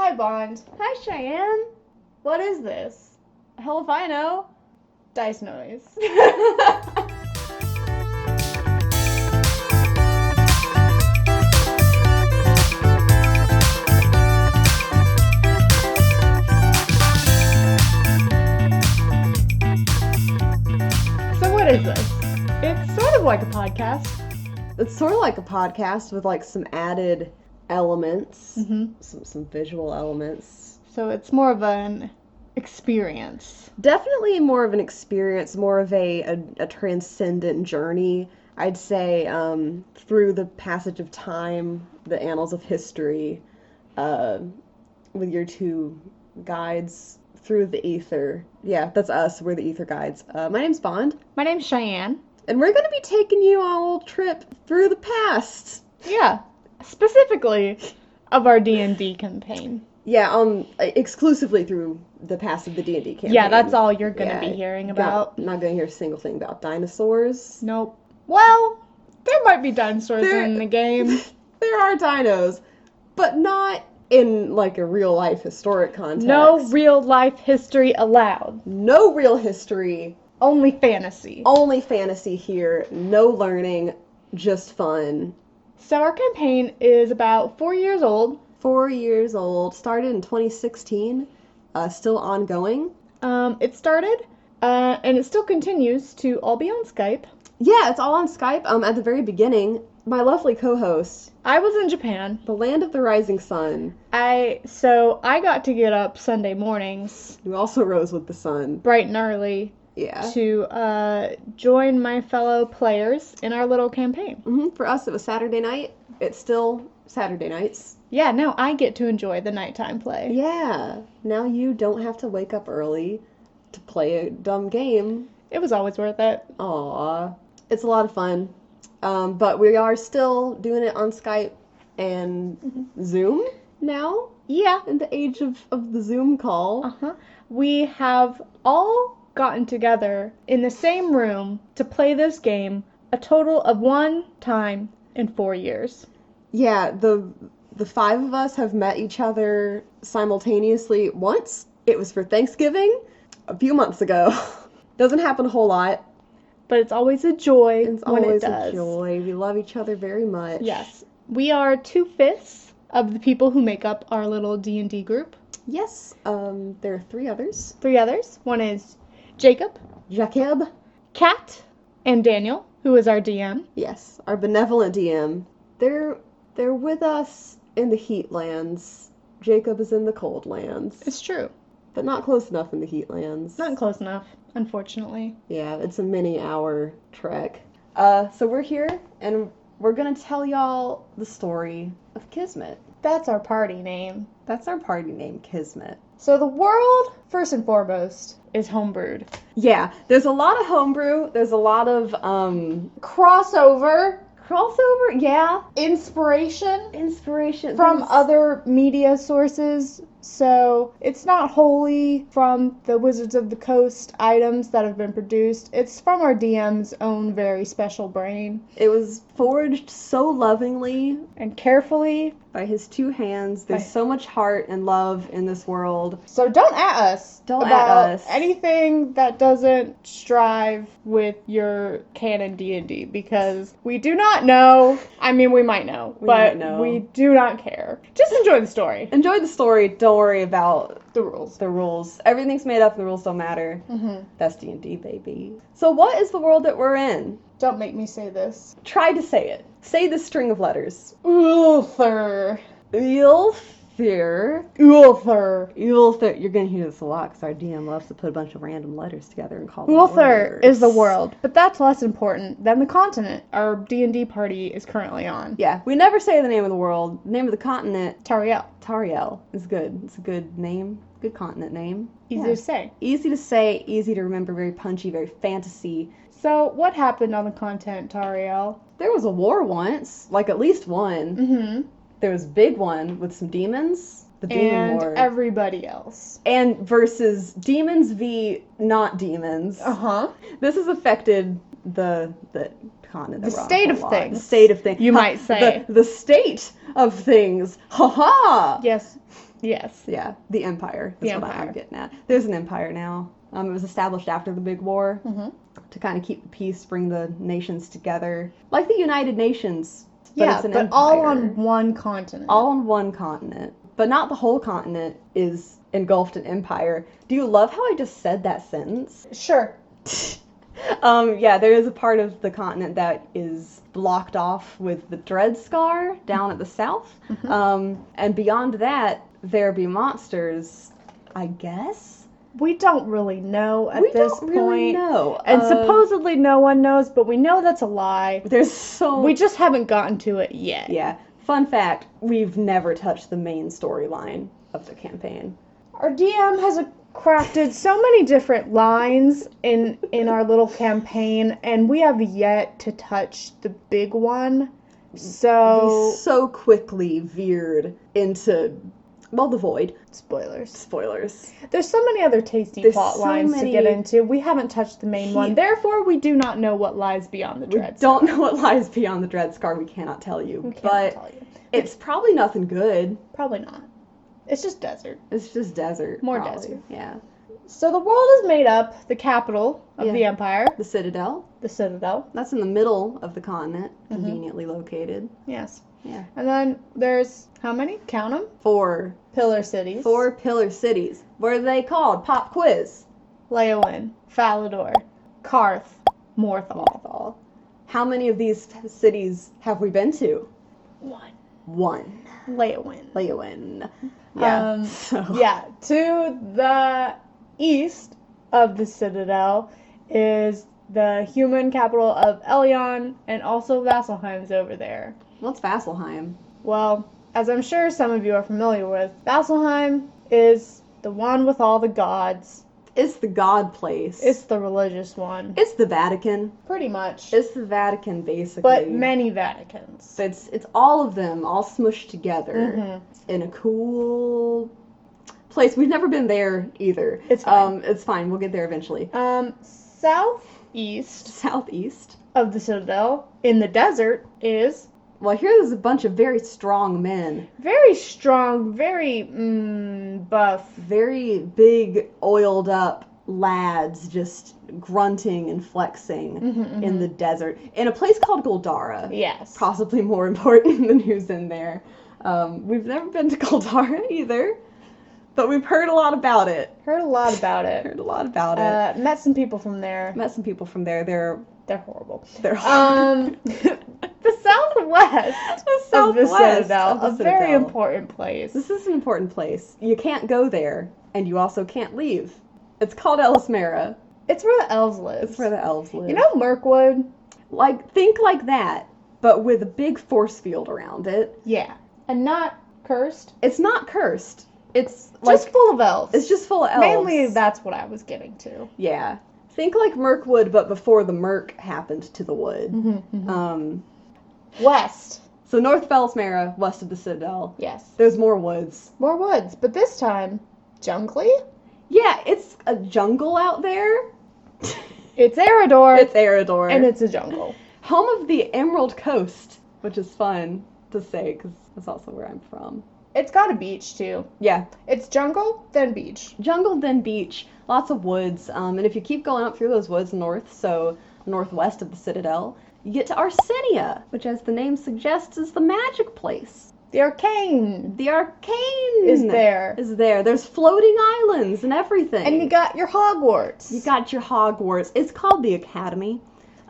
Hi, Bond. Hi, Cheyenne. What is this? Hell if I know. Dice noise. So what is this? It's sort of like a podcast. It's sort of like a podcast with like some added elements, some visual elements. So it's more of an experience. Definitely more of an experience, more of a transcendent journey. I'd say through the passage of time, the annals of history, with your two guides through the ether. Yeah, that's us. We're the ether guides. My name's Bond. My name's Cheyenne. And we're going to be taking you on a little trip through the past. Yeah, specifically of our D&D campaign. Yeah, exclusively through the past of the D&D campaign. Yeah, that's all you're going to be hearing about. Not going to hear a single thing about dinosaurs. Nope. Well, there might be dinosaurs in the game. There are dinos, but not in like a real life historic context. No real life history allowed. No real history. Only fantasy. Only fantasy here. No learning, just fun. So our campaign is about 4 years old. 4 years old. Started in 2016. Still ongoing. It started, and it still continues to all be on Skype. Yeah, it's all on Skype. At the very beginning, my lovely co-host. I was in Japan. The land of the rising sun. So I got to get up Sunday mornings. You also rose with the sun. Bright and early. Yeah. To join my fellow players in our little campaign. For us, it was Saturday night. It's still Saturday nights. Yeah, now I get to enjoy the nighttime play. Yeah. Now you don't have to wake up early to play a dumb game. It was always worth it. Aw. It's a lot of fun. But we are still doing it on Skype and Zoom now. Yeah. In the age of the Zoom call. We have all gotten together in the same room to play this game a total of 1 time in 4 years. Yeah, the 5 of us have met each other simultaneously once. It was for Thanksgiving a few months ago. Doesn't happen a whole lot. But it's always a joy when it does. It's always a joy. We love each other very much. Yes. We are 2/5 of the people who make up our little D&D group. Yes. There are 3 others. 3 others. One is Jacob, Kat, and Daniel, who is our DM. Yes, our benevolent DM. They're with us in the heat lands. Jacob is in the cold lands. It's true. But not close enough in the heat lands. Not close enough, unfortunately. Yeah, it's a many-hour trek. So we're here, and we're gonna tell y'all the story of Kismet. That's our party name. That's our party name, Kismet. So the world, first and foremost, is homebrewed. Yeah, there's a lot of homebrew. There's a lot of, Crossover, yeah. Inspiration from other media sources. So it's not wholly from the Wizards of the Coast items that have been produced. It's from our DM's own very special brain. It was forged so lovingly and carefully by his 2 hands. There's so much heart and love in this world. So don't at us. About anything that doesn't strive with your canon D&D, because we do not know. I mean, we might know, but we do not care. Just enjoy the story. Enjoy the story. Don't worry about the rules. The rules. Everything's made up. The rules don't matter. That's D&D, baby. So what is the world that we're in? Don't make me say this. Try to say it. Say the string of letters. Ulthur. Ulthur. You're gonna hear this a lot because our DM loves to put a bunch of random letters together and call them Ulthur is the world, but that's less important than the continent our D&D party is currently on. Yeah, we never say the name of the world. The name of the continent, Tariel. Tariel is good. It's a good name. Good continent name. Easy to say. Easy to say, easy to remember, very punchy, very fantasy. So, what happened on the continent, Tariel? There was a war once, like at least one. There was a big one with some demons. The demon war. And everybody else. And versus demons v not demons. This has affected the continent. The state of things. The state of things. You might say. The state of things. Ha ha! Yes. Yes. Yeah, the Empire. The That's what Empire. I'm getting at. There's an empire now. It was established after the Big War Mhm. to kind of keep the peace, bring the nations together, like the United Nations. But Yeah, it's an but all empire. on one continent. All on one continent, but not the whole continent is engulfed in empire. Do you love how I just said that sentence? Sure. Yeah, there is a part of the continent that is blocked off with the Dread Scar down at the south. And beyond that, there be monsters, I guess? We don't really know at We this don't point. really know. And supposedly no one knows, but we know that's a lie. There's so... We just haven't gotten to it yet. Yeah. Fun fact, we've never touched the main storyline of the campaign. Our DM has crafted so many different lines in our little campaign, and we have yet to touch the big one. So We so quickly veered into, well, the void. spoilers. Spoilers. There's so many other tasty There's plot so lines to many- get into. We haven't touched the main one. He- Therefore, we do not know what lies beyond the We Dread don't Scar. know what lies beyond the Dread Scar. We cannot tell you. We can't but tell you. it's probably nothing good. Probably not. It's just desert. It's just desert. More probably. desert. Yeah. So the world is made up, the capital of Yeah. the empire, The Citadel. the Citadel. That's in the middle of the continent, conveniently located. Yes. Yeah. And then there's, how many? Count them? 4 Pillar cities. pillar cities. What are they called? Pop quiz. Leowin, Falador, Karth, Morthal. Morthal. How many of these cities have we been to? 1. 1. Leowin. Leowin. Yeah. So. Yeah, to the east of the Citadel is the human capital of Elion, and also Vasselheim's over there. What's Vasselheim? Well, as I'm sure some of you are familiar with, Vasselheim is the one with all the gods. It's the god place. It's the religious one. It's the Vatican. Pretty much. It's the Vatican, basically. But many Vaticans. It's all of them, all smushed together in a cool place. We've never been there either. It's fine. It's fine. We'll get there eventually. Southeast Southeast. of the Citadel, in the desert, is Well, here's a bunch of very strong men. very strong, very buff. Very big, oiled up lads just grunting and flexing in the desert. In a place called Goldara. Yes. Possibly more important than who's in there. We've never been to Goldara either, but we've heard a lot about it. Heard a lot about it. Heard a lot about it. Met some people from there. Met some people from there. They're horrible. The southwest the of the southwest Citadel, of the a very Citadel. important place. This is an important place. You can't go there, and you also can't leave. It's called Elismera. It's where the elves live. It's where the elves live. You know Mirkwood? Like, think like that, but with a big force field around it. Yeah. And not cursed. It's not cursed. It's Just full of elves. It's just full of elves. Mainly that's what I was getting to. Yeah. Think like Mirkwood, but before the Mirk happened to the wood. West. So north of Elismera, west of the Citadel. Yes. There's more woods. More woods, but this time, jungly? Yeah, it's a jungle out there. It's Eridor. It's Eridor. And it's a jungle. Home of the Emerald Coast, which is fun to say because that's also where I'm from. It's got a beach, too. Yeah, It's jungle, then beach. jungle, then beach, lots of woods. And if you keep going up through those woods north, so northwest of the Citadel, you get to Arsenia, which, as the name suggests, is the magic place. The arcane The arcane is there. Is there. There's floating islands and everything. And you got your Hogwarts. You got your Hogwarts. It's called the Academy.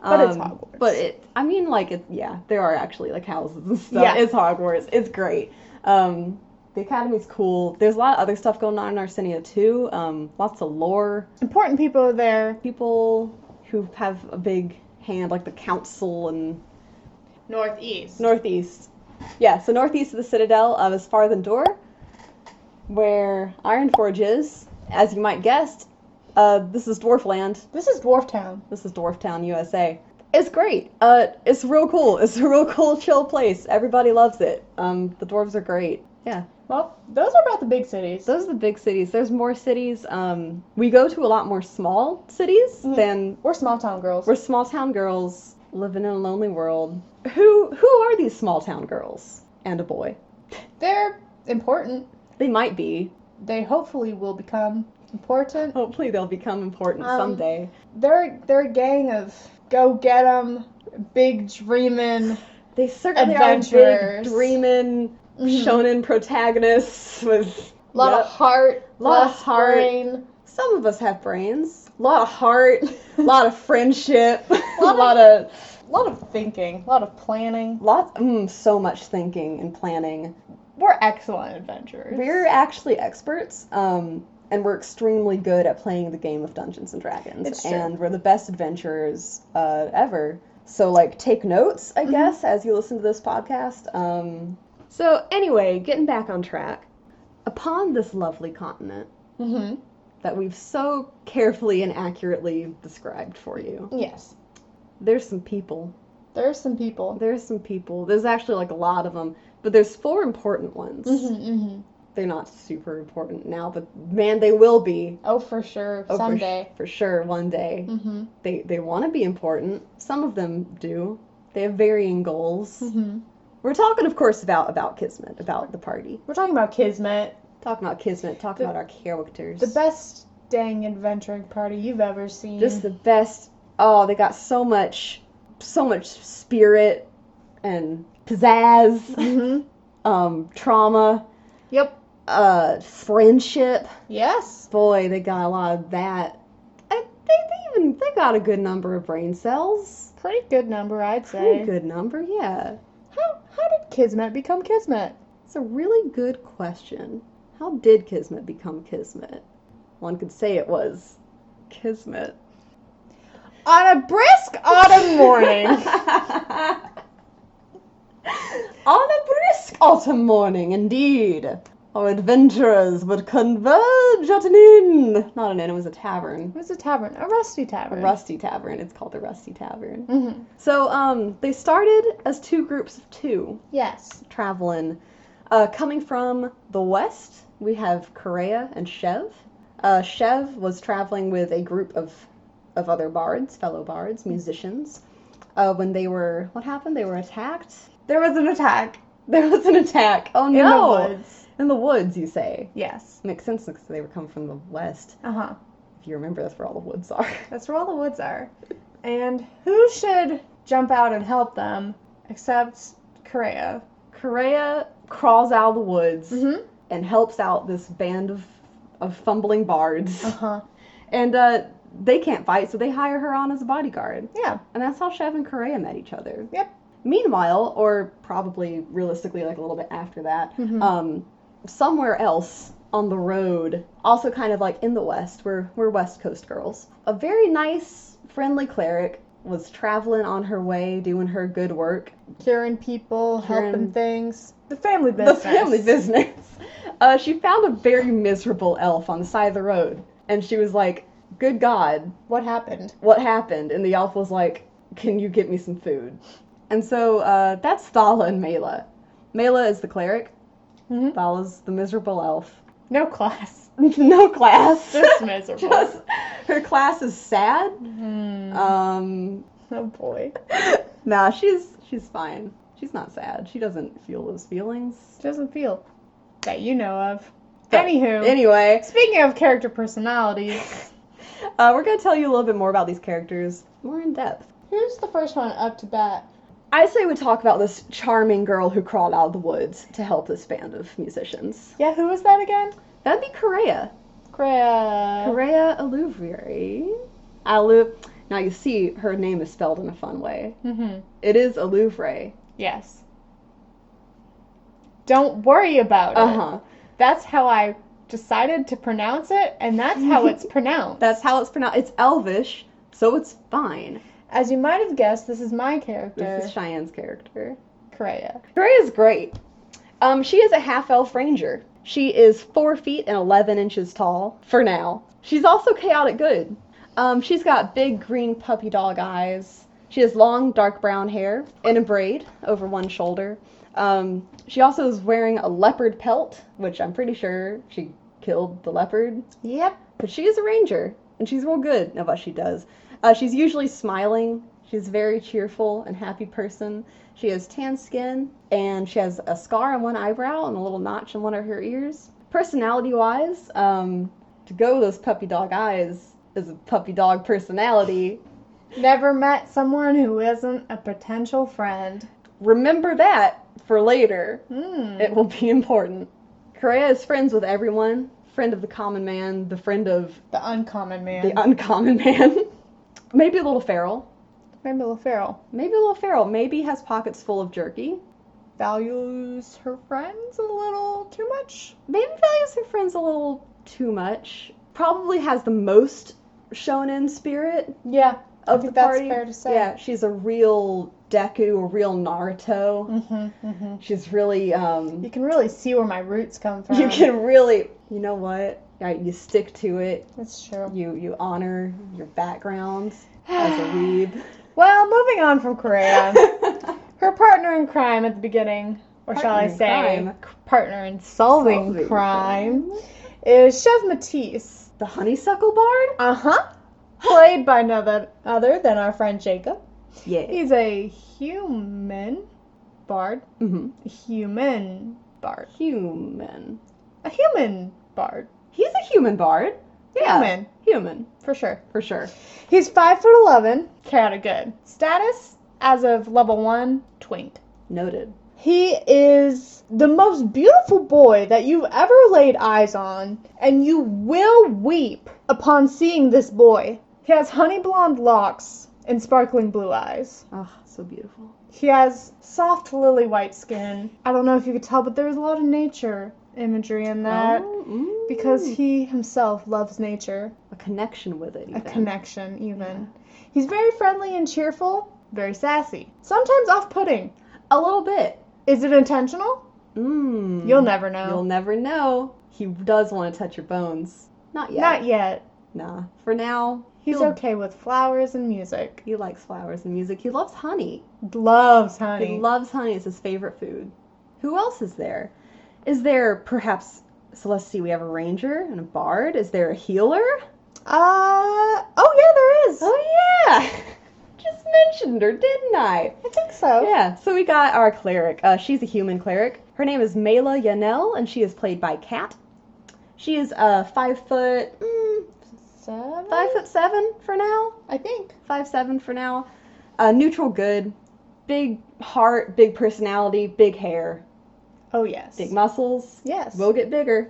But it's Hogwarts. But yeah, there are actually like houses and stuff. Yeah. It's Hogwarts. It's great. The Academy's cool. There's a lot of other stuff going on in Arsenia too. Lots of lore. Important people are there. People who have a big hand, like the council and Northeast. northeast. Yeah, so northeast of the Citadel is Farthendur, where Ironforge is. As you might guess, this is Dwarfland. This is Dwarf Town. This is Dwarftown, USA. It's great. It's real cool. It's a real cool, chill place. Everybody loves it. The dwarves are great. Yeah. Well, those are about the big cities. Those are the big cities. There's more cities. We go to a lot more small cities than... We're small town girls. We're small town girls living in a lonely world. Who are these small town girls? And a boy. They're important. They might be. They hopefully will become important. Hopefully they'll become important someday. They're a gang of go get 'em, big dreamin'. They certainly are Adventurers. big, dreamin', shonen protagonists with A lot of heart, lot of less heart. brain. Some of us have brains. A lot of heart, a lot of friendship, a Lot lot of thinking, a lot of planning. so much thinking and planning. We're excellent adventurers. We're actually experts, and we're extremely good at playing the game of Dungeons and Dragons. It's true. And we're the best adventurers ever. So, like, take notes, I guess, as you listen to this podcast. So, anyway, getting back on track. Upon this lovely continent that we've so carefully and accurately described for you, Yes. there's some people. There's some people. There's actually, like, a lot of them. But there's 4 important ones. They're not super important now, but man, they will be. Oh, for sure. Oh, Someday. For sure, one day. They want to be important. Some of them do. They have varying goals. We're talking, of course, about Kismet, about the party. We're talking about Kismet. Talking about Kismet, talking about our characters. The best dang adventuring party you've ever seen. Just the best. Oh, they got so much spirit and pizzazz. Trauma. Yep. Friendship. Yes. Boy, they got a lot of that. They got a good number of brain cells. Pretty good number, I'd say. Pretty good number, yeah. How did Kismet become Kismet? It's a really good question. How did Kismet become Kismet? One could say it was Kismet. On a brisk autumn morning. On a brisk autumn morning, indeed. Our adventurers would converge at an inn. Not an inn, it was a tavern. It was a tavern. A rusty tavern. A rusty tavern. It's called the Rusty Tavern. So, they started as 2 groups of 2. Yes. Traveling. Coming from the west, we have Correa and Chev. Chev was traveling with a group of other bards, fellow bards, musicians. When they were... What happened? They were attacked? There was an attack. There was an attack. Oh, no. In the woods. In the woods, you say? Yes. Makes sense because they were coming from the west. Uh-huh. If you remember, that's where all the woods are. That's where all the woods are. And who should jump out and help them except Correa? Correa crawls out of the woods and helps out this band of fumbling bards. Uh-huh. And they can't fight, so they hire her on as a bodyguard. Yeah. And that's how Chev and Correa met each other. Yep. Meanwhile, or probably realistically like a little bit after that, somewhere else on the road, also kind of like in the west, we're West Coast girls. A very nice, friendly cleric was traveling on her way, doing her good work. Curing people, Curing- helping things. The family business. The family business. She found a very miserable elf on the side of the road. And she was like, good God, What happened? what happened? And the elf was like, can you get me some food? And so that's Thala and Mela. Mela is the cleric. Thala's the miserable elf. No class. No class. Just miserable. Her class is sad. Oh boy. Nah, she's fine. She's not sad. She doesn't feel those feelings. Doesn't feel that you know of. But Anywho. Anyway, Speaking of character personalities, we're going to tell you a little bit more about these characters more in depth. who's the first one up to bat? I say we talk about this charming girl who crawled out of the woods to help this band of musicians. Yeah, who was that again? That'd be Correa. Correa. Correa Aluvri. Now you see, her name is spelled in a fun way. It is Aluvre. Yes. Don't worry about it. That's how I decided to pronounce it, and that's how it's pronounced. That's how it's pronounced. It's Elvish, so it's fine. As you might have guessed, this is my character. This is Cheyenne's character. Correa. Correa's great. She is a half-elf ranger. She is 4 feet and 11 inches tall, for now. She's also chaotic good. She's got big green puppy dog eyes. She has long dark brown hair in a braid over one shoulder. She also is wearing a leopard pelt, which I'm pretty sure she killed the leopard. Yep. But she is a ranger, and she's real good at what she does. She's usually smiling. She's a very cheerful and happy person. She has tan skin, and she has a scar on one eyebrow and a little notch in one of her ears. Personality-wise, to go with those puppy dog eyes is a puppy dog personality. Never met someone who isn't a potential friend. Remember that for later. Hmm. It will be important. Correa is friends with everyone. Friend of the common man, the friend of The uncommon man. the uncommon man. Maybe a little feral. Maybe a little feral. Maybe a little feral. Maybe has pockets full of jerky. Values her friends a little too much. Maybe values her friends a little too much. Probably has the most shonen spirit Yeah, of I think the that's party. fair to say. Yeah, she's a real Deku, a real Naruto. Mm-hmm. She's really You can really see where my roots come from. you can really, you know what? Yeah, you stick to it. That's true. You honor your background as a weeb. Well, moving on from Correa. Her partner in crime at the beginning, or shall I Partner in say, crime. partner in solving crime, is Chef Matisse. The honeysuckle bard? Uh-huh. Played by none other than our friend Jacob. Yeah. He's a human bard. Mm-hmm. Human bard. Human. A human bard. He's a human bard. Yeah. Human, Human, for sure. for sure. He's 5'11", kinda good. Status, as of level 1, twinked. Noted. He is the most beautiful boy that you've ever laid eyes on, and you will weep upon seeing this boy. He has honey blonde locks and sparkling blue eyes. Oh, so beautiful. He has soft lily white skin. I don't know if you could tell, but there's a lot of nature imagery in that because he himself loves nature. A connection with it, A even. connection, even. He's very friendly and cheerful, very sassy. Sometimes off-putting. A little bit. Is it intentional? Mm. You'll never know. You'll never know. He does want to touch your bones. Not yet. Not yet. Nah. For now, He's okay with flowers and music. he likes flowers and music. He loves honey. Loves honey. He loves honey. It's his favorite food. Who else is there? Is there perhaps, so let's see, we have a ranger and a bard. Is there a healer? Oh yeah, there is. Oh yeah! Just mentioned her, didn't I? I think so. Yeah, so we got our cleric. She's a human cleric. Her name is Mela Yanel, and she is played by Kat. She is 5 foot, 7? 5'7" for now. I think. 5'7" for now. Neutral good. Big heart, big personality, big hair, Oh yes. big muscles. Yes. Will get bigger.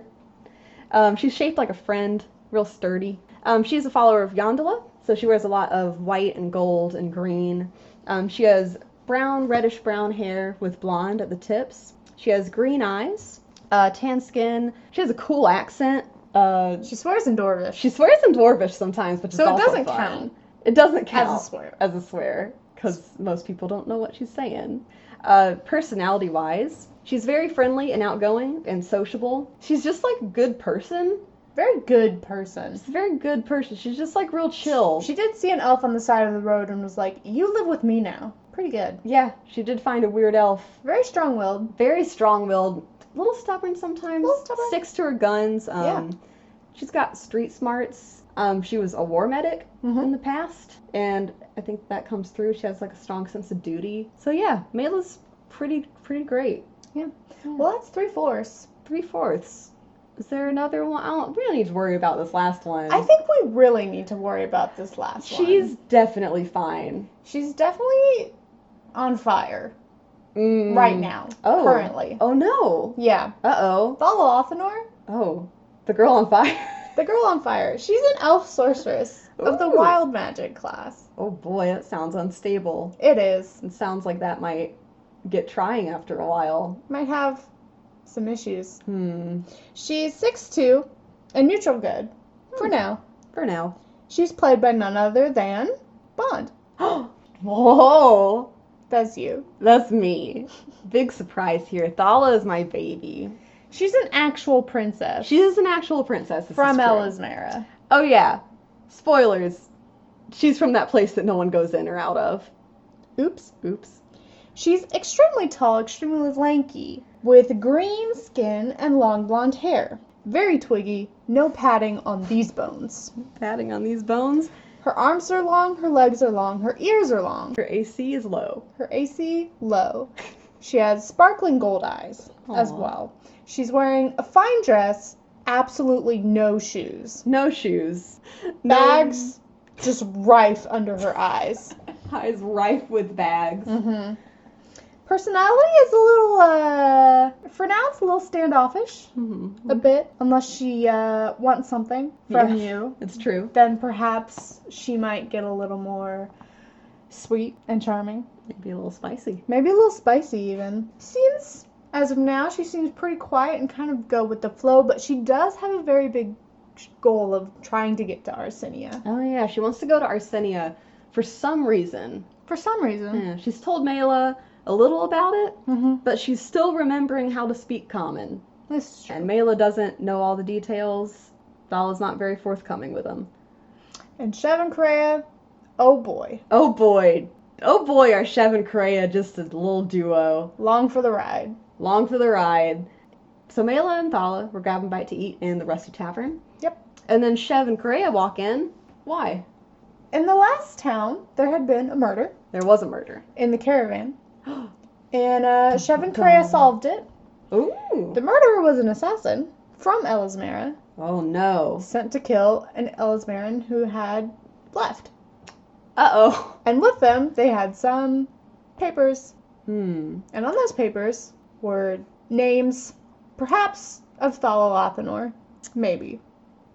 She's shaped like a friend, real sturdy. She's a follower of Yondola, so she wears a lot of white and gold and green. She has reddish brown hair with blonde at the tips. She has green eyes, tan skin. She has a cool accent. She swears in Dwarvish. She swears in Dwarvish sometimes, which is So it also doesn't fun. count. It doesn't count As a swear. As a swear, because most people don't know what she's saying. Personality-wise, she's very friendly and outgoing and sociable. She's just like a good person. Very good person. She's a very good person. She's just like real chill. She did see an elf on the side of the road and was like, "You live with me now." Pretty good. Yeah, she did find a weird elf. Very strong-willed. Very strong-willed. A little stubborn sometimes. Little stubborn. Sticks to her guns. Yeah. She's got street smarts. She was a war medic in the past, and I think that comes through. She has like a strong sense of duty. So yeah, Mela's pretty great. Yeah. Well, that's 3/4. 3/4. Is there another one? We don't need to worry about this last one. I think we really need to worry about this last one. She's definitely fine. She's definitely on fire Mm. right now. Oh. Currently. Oh no. Yeah. Uh-oh. Follow Othenor? Oh. The girl on fire. The girl on fire. She's an elf sorceress of the Ooh. wild magic class. Oh boy, that sounds unstable. It is. It sounds like that might get trying after a while. Might have some issues. Hmm. She's 6'2" and neutral good. For now. For now. She's played by none other than Bond. Whoa. That's you. That's me. Big surprise here. Thala is my baby. She's an actual princess. She is an actual princess. This from is true. Elismera. Oh yeah. Spoilers. She's from that place that no one goes in or out of. Oops. Oops. She's extremely tall, extremely lanky, with green skin and long blonde hair. Very twiggy, no padding on these bones. Padding on these bones. Her arms are long, her legs are long, her ears are long. Her AC is low. Her AC, low. She has sparkling gold eyes as Aw. well. She's wearing a fine dress absolutely no shoes. No shoes. Bags just rife under her eyes. Eyes rife with bags. Mm-hmm. Personality is a little, for now it's a little standoffish. Mm-hmm. A bit. Unless she wants something from you. It's true. Then perhaps she might get a little more sweet and charming. Maybe a little spicy. Maybe a little spicy even. Seems, as of now, she seems pretty quiet and kind of go with the flow, but she does have a very big goal of trying to get to Arsenia. Oh yeah, she wants to go to Arsenia for some reason. For some reason. Yeah, she's told Mela a little about it, Mm-hmm. but she's still remembering how to speak common. This is true. And Mela doesn't know all the details. Vala's not very forthcoming with them. And Shev and Kreia, oh boy. Oh boy. Oh boy, are Shev and Kreia just a little duo. Long for the ride. Long for the ride. So Mela and Vala were grabbing a bite to eat in the Rusty Tavern. Yep. And then Shev and Kreia walk in. Why? In the last town, there had been a murder There was a murder. in the caravan. And Shev and Kreia solved it. Ooh. The murderer was an assassin from Elismera, Oh no. sent to kill an Elismeran who had left. Uh-oh. And with them, they had some papers. Hmm. And on those papers were names, perhaps of Thalathanor. Maybe.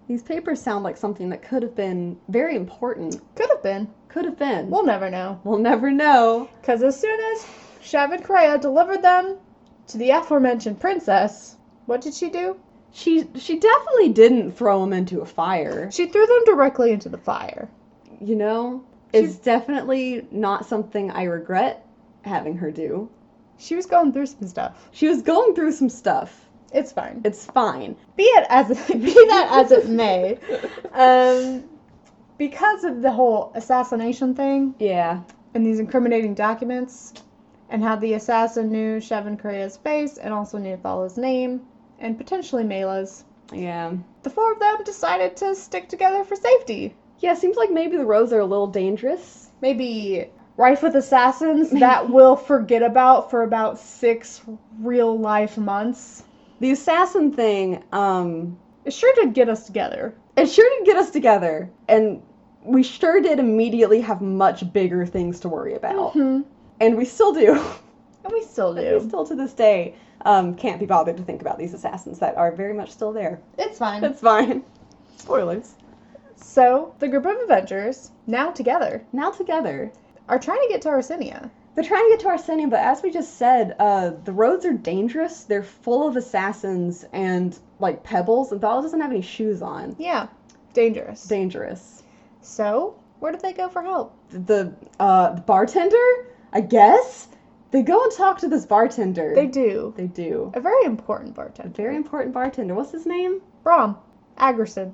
These papers sound like something that could have been very important. Could have been. Could have been. We'll never know. We'll never know. Because as soon as Shev and Kreia delivered them to the aforementioned princess, what did she do? She definitely didn't throw them into a fire. She threw them directly into the fire. You know, it's definitely not something I regret having her do. She was going through some stuff. She was going through some stuff. It's fine. It's fine. Be that as it may, because of the whole assassination thing Yeah. and these incriminating documents, and how the assassin knew Shev and Kreia's face and also knew Thala's name and potentially Mela's, Yeah. the four of them decided to stick together for safety. Yeah, seems like maybe the roads are a little dangerous. Maybe rife with assassins that we'll forget about for about 6 real life months. The assassin thing, It sure did get us together. it sure did get us together. And we sure did immediately have much bigger things to worry about. Mm-hmm. And we still do. And we still We do. still to this day can't be bothered to think about these assassins that are very much still there. It's fine. That's fine. Spoilers. So, the group of adventurers, now together, Now together. are trying to get to Arsenia. They're trying to get to Arsenia, but as we just said, the roads are dangerous. They're full of assassins and, like, pebbles, and Thala doesn't have any shoes on. Yeah, dangerous. Dangerous. So, where do they go for help? The bartender, I guess? They go and talk to this bartender. They do. They do. A very important A bartender. very important bartender. What's his name? Brom. Agerson.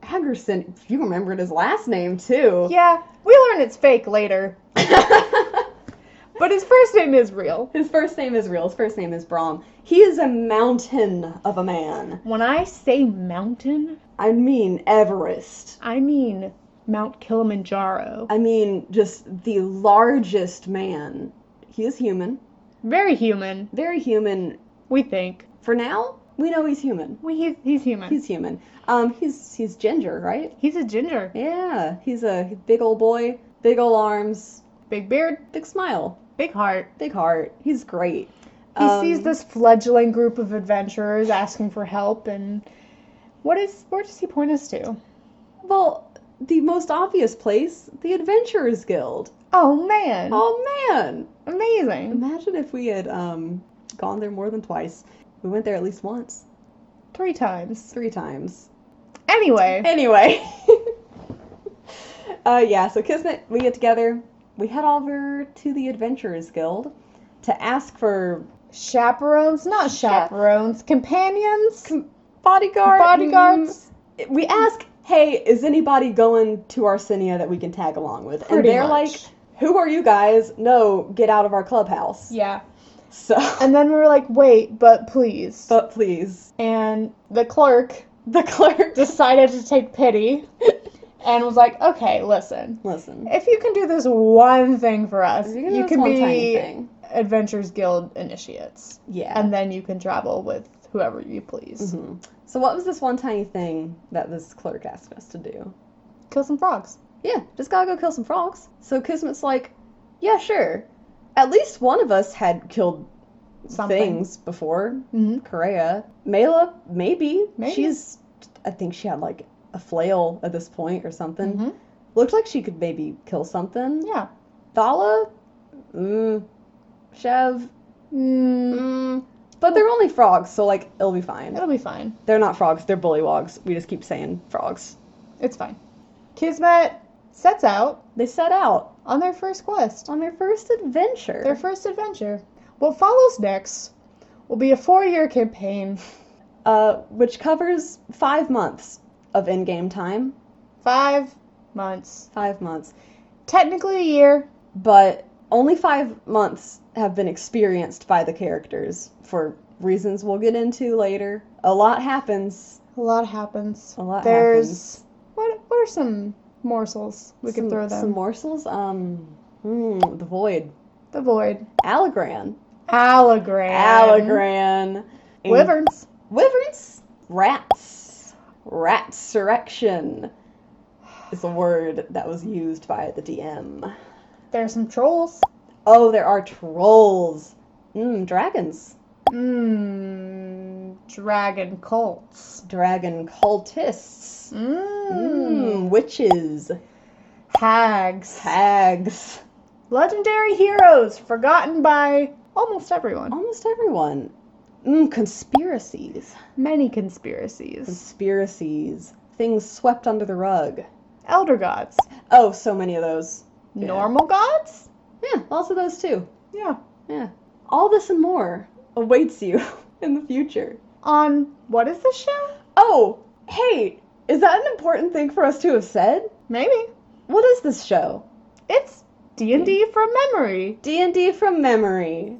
Hagerson. You remembered his last name, too. Yeah, we learn it's fake later. But his first name is real. His first name is real. His first name is Brahm. He is a mountain of a man. When I say mountain, I mean Everest. I mean Mount Kilimanjaro. I mean just the largest man. He is human. Very human, Very human. we think. For now, we know he's human. He's human. He's human. He's ginger, right? He's a ginger. Yeah. He's a big old boy. Big old arms. Big beard, Big smile. big heart. Big heart. He's great. He sees this fledgling group of adventurers asking for help, and where does he point us to? Well, the most obvious place, the Adventurers Guild. Oh man! Oh man! Amazing! Imagine if we had gone there more than twice. We went there at least once. 3 times. 3 times. Anyway, Anyway. Yeah, so Kismet, we get together. We head over to the Adventurers Guild to ask for chaperones, not chaperones, companions, bodyguards. bodyguards. We ask, hey, is anybody going to Arsenia that we can tag along with? And Pretty they're much. like, who are you guys? No, get out of our clubhouse. Yeah. So, And then we were like, wait, but please. but please. And the clerk The clerk. decided to take pity and was like, okay, listen. Listen. If you can do this one thing for us, You can do you this can one tiny be thing. Adventures Guild initiates. Yeah. And then you can travel with whoever you please. Mhm. So what was this one tiny thing that this clerk asked us to do? Kill some frogs. Yeah, just gotta go kill some frogs. So Kismet's like, yeah, sure. At least one of us had killed Something. things before. Mm-hmm. Correa. Mela, maybe. Maybe. I think she had like a flail at this point or something. Mm-hmm. Looked like she could maybe kill something. Yeah. Thala? Chev? But they're only frogs, so like, it'll be fine. It'll be fine. They're not frogs, they're bullywogs. We just keep saying frogs. It's fine. Kismet sets out They set out on their first quest. on their first adventure. Their first adventure. What follows next will be a 4-year campaign. Which covers 5 months of in-game time. 5 months. 5 months. Technically a year. But only 5 months have been experienced by the characters for reasons we'll get into later. A lot happens. A lot happens. A lot There's happens. what are some morsels we could throw them? Some morsels. The Void. The Void. Allegran. Allegran. Wyverns. Wyverns. Rats. Ratsurrection is a word that was used by the DM. There's some trolls. Oh, there are trolls. Dragons. Dragon cults. Dragon cultists. Witches. Hags. Hags. Legendary heroes forgotten by almost everyone. Almost everyone. Conspiracies. Many conspiracies. Conspiracies. Things swept under the rug. Elder gods. Oh, so many of those. Yeah. Normal gods? Yeah, lots of those too. Yeah. Yeah. All this and more awaits you in the future. On what is this show? Oh, hey, is that an important thing for us to have said? Maybe. What is this show? It's D&D from memory. D&D from memory.